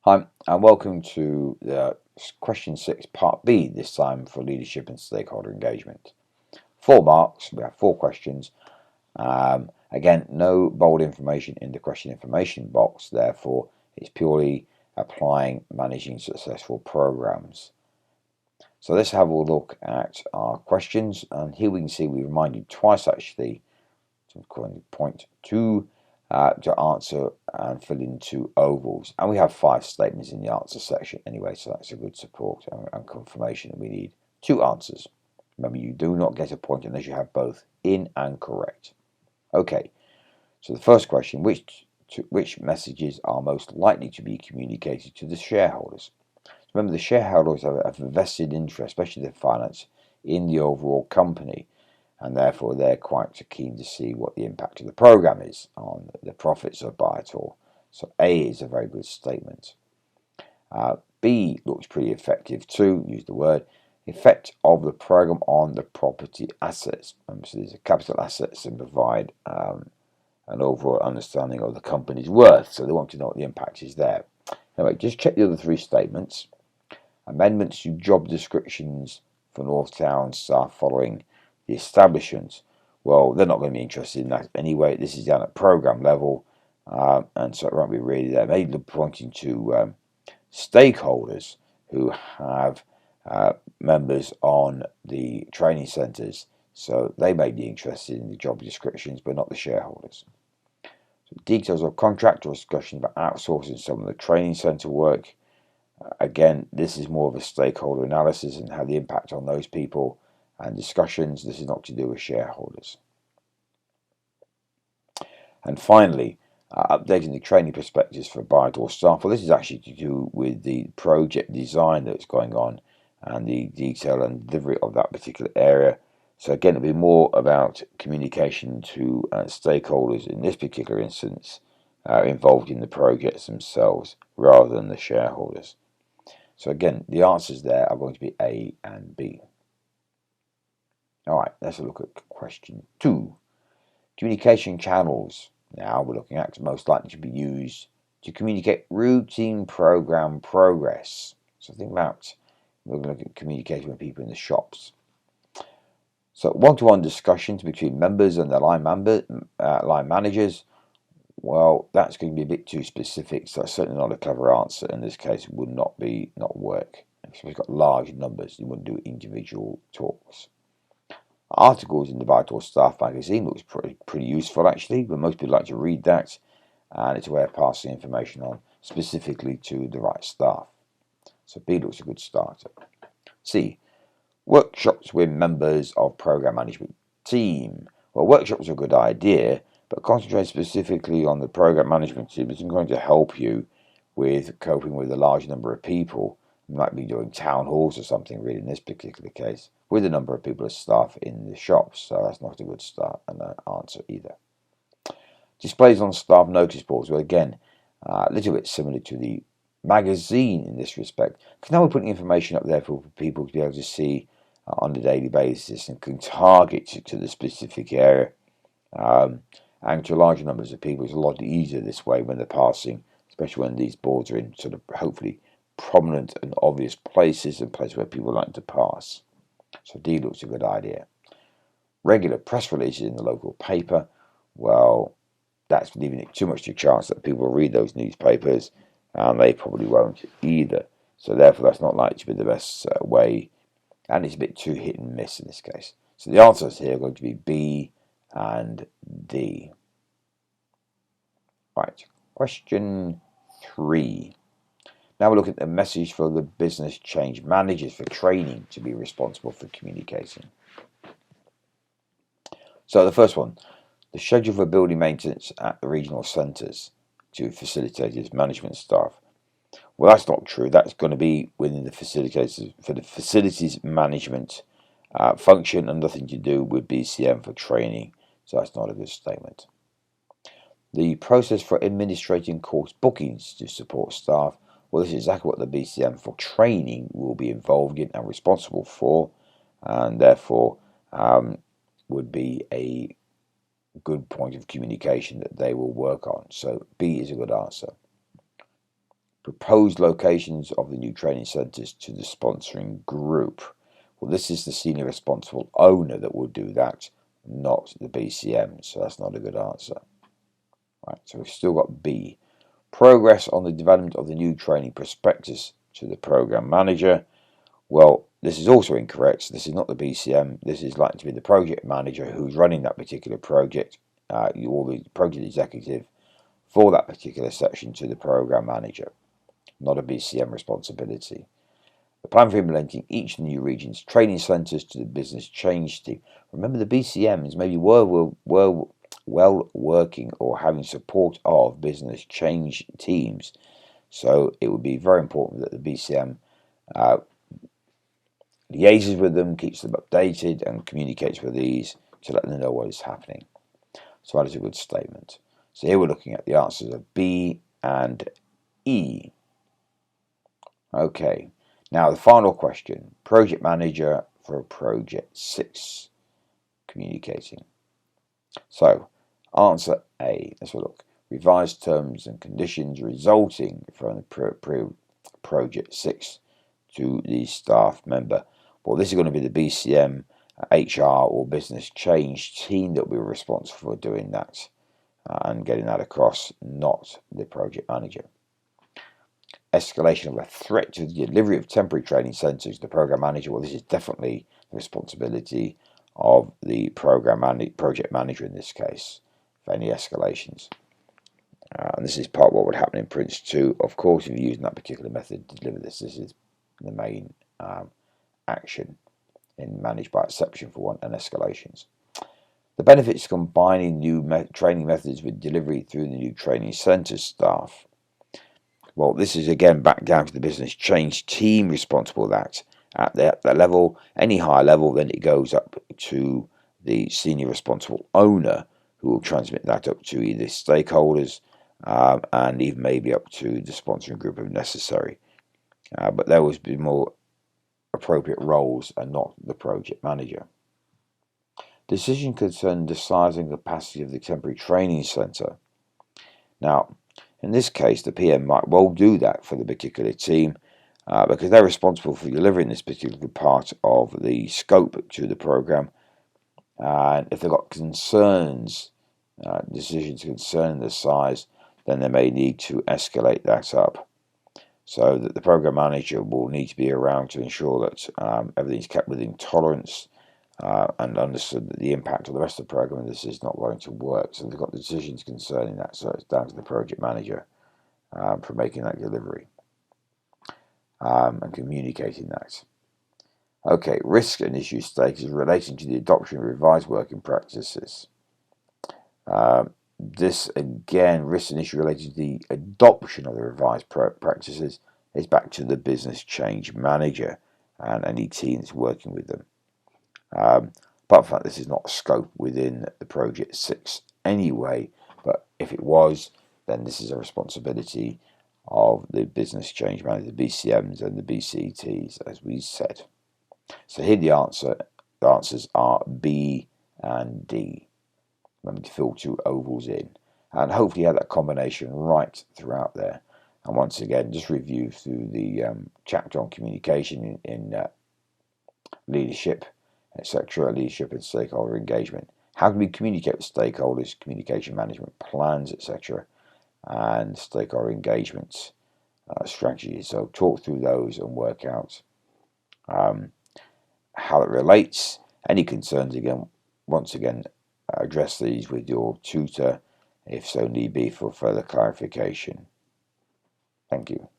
Hi, and welcome to the question 6, part B, this time for leadership and stakeholder engagement. 4 marks, we have 4 questions. Again, no bold information in the question information box, therefore it's purely applying managing successful programs. So let's have a look at our questions, and here we can see we reminded twice actually, point 2, to answer and fill in 2 ovals, and we have 5 statements in the answer section anyway, so that's a good support and confirmation that we need 2 answers. Remember, you do not get a point unless you have both in and correct. Okay, so the first question, which messages are most likely to be communicated to the shareholders? Remember, the shareholders have a vested interest, especially the finance, in the overall company, and therefore they're quite keen to see what the impact of the program is on the profits of Viator. So A is a very good statement. B looks pretty effective too. Use the word effect of the program on the property assets. So these are capital assets and provide an overall understanding of the company's worth. So they want to know what the impact is there. Anyway, just check the other 3 statements. Amendments to job descriptions for Northtown staff following the establishment. Well, they're not going to be interested in that anyway. This is down at program level, and so it won't be really there. Maybe pointing to stakeholders who have members on the training centres, so they may be interested in the job descriptions, but not the shareholders. So details of contract or discussion about outsourcing some of the training centre work. Again, this is more of a stakeholder analysis and how the impact on those people and discussions. This is not to do with shareholders. And finally, updating the training perspectives for Viator staff. Well, this is actually to do with the project design that's going on and the detail and delivery of that particular area. So again, it'll be more about communication to stakeholders in this particular instance involved in the projects themselves rather than the shareholders. So again, the answers there are going to be A and B. All right, let's look at question 2. Communication channels. Now we're looking at most likely to be used to communicate routine program progress. So think about, we're going to look at communicating with people in the shops. So one-to-one discussions between members and their line managers. Well, that's going to be a bit too specific, so that's certainly not a clever answer. In this case, it would not work. If we've got large numbers, you wouldn't do individual talks. Articles in the Viator Staff magazine looks pretty useful actually, but most people like to read that, and it's a way of passing information on specifically to the right staff. So B looks a good starter. C, workshops with members of program management team. Well, workshops are a good idea, but concentrate specifically on the program management team isn't going to help you with coping with a large number of people. You might be doing town halls or something really in this particular case with a number of people as staff in the shops, so that's not a good start and an answer either. Displays on staff notice boards. Well, again, a little bit similar to the magazine in this respect, because now we're putting information up there for people to be able to see on a daily basis and can target to the specific area. And to larger numbers of people, it's a lot easier this way when they're passing, especially when these boards are in sort of hopefully prominent and obvious places and places where people like to pass. So D looks a good idea. Regular press releases in the local paper. Well, that's leaving it too much to chance that people will read those newspapers, and they probably won't either. So therefore, that's not likely to be the best way, and it's a bit too hit and miss in this case. So the answers here are going to be B and D. Right, question 3. Now we'll look at the message for the business change managers for training to be responsible for communicating. So the first one, the schedule for building maintenance at the regional centres to facilitators management staff. Well, that's not true. That's going to be within the facilitators for the facilities management function and nothing to do with BCM for training. So that's not a good statement. The process for administrating course bookings to support staff. Well, this is exactly what the BCM for training will be involved in and responsible for, and therefore would be a good point of communication that they will work on. So B is a good answer. Proposed locations of the new training centres to the sponsoring group. Well, this is the senior responsible owner that will do that, not the BCM, so that's not a good answer. Right, so we've still got B. Progress on the development of the new training prospectus to the program manager. Well, this is also incorrect. This is not the BCM. This is likely to be the project manager who's running that particular project, or the project executive for that particular section to the program manager, not a BCM responsibility. The plan for implementing each of the new region's training centres to the business change team. Remember, the BCMs maybe were working or having support of business change teams. So it would be very important that the BCM liaises with them, keeps them updated, and communicates with these to let them know what is happening. So that is a good statement. So here we're looking at the answers of B and E. Okay, now the final question. Project manager for project 6. Communicating. So, answer A. Let's have a look. Revised terms and conditions resulting from the project 6 to the staff member. Well, this is going to be the BCM, HR, or business change team that will be responsible for doing that and getting that across, not the project manager. Escalation of a threat to the delivery of temporary training centres to the program manager. Well, this is definitely the responsibility of the project manager in this case for any escalations. And this is part of what would happen in Prince 2. Of course, if you're using that particular method to deliver this, this is the main action in managed by exception for one and escalations. The benefits of combining new training methods with delivery through the new training centre staff. Well, this is again back down to the business change team responsible for that. At that level, any higher level, then it goes up to the senior responsible owner who will transmit that up to either stakeholders and even maybe up to the sponsoring group if necessary. But there will be more appropriate roles and not the project manager. Decision concerning the size and capacity of the temporary training centre. Now, in this case, the PM might well do that for the particular team because they're responsible for delivering this particular part of the scope to the program. And if they've got concerns, decisions concerning the size, then they may need to escalate that up so that the program manager will need to be around to ensure that everything's kept within tolerance and understood that the impact of the rest of the program, this is not going to work. So they've got decisions concerning that, so it's down to the project manager for making that delivery and communicating that. Okay, risk and issue status relating to the adoption of revised working practices. This again, risk and issue related to the adoption of the revised practices is back to the business change manager and any team that's working with them. Apart from that, this is not scope within the project 6 anyway, but if it was, then this is a responsibility of the business change manager, the BCMs and the BCTs, as we said. So here the answers are B and D. Remember to fill 2 ovals in, and hopefully you have that combination right throughout there. And once again, just review through the chapter on communication in leadership, etc., leadership and stakeholder engagement. How can we communicate with stakeholders, communication management plans, etc., and stakeholder engagement strategies. So talk through those and work out how it relates. Any concerns, again, once again, address these with your tutor if so need be for further clarification. Thank you.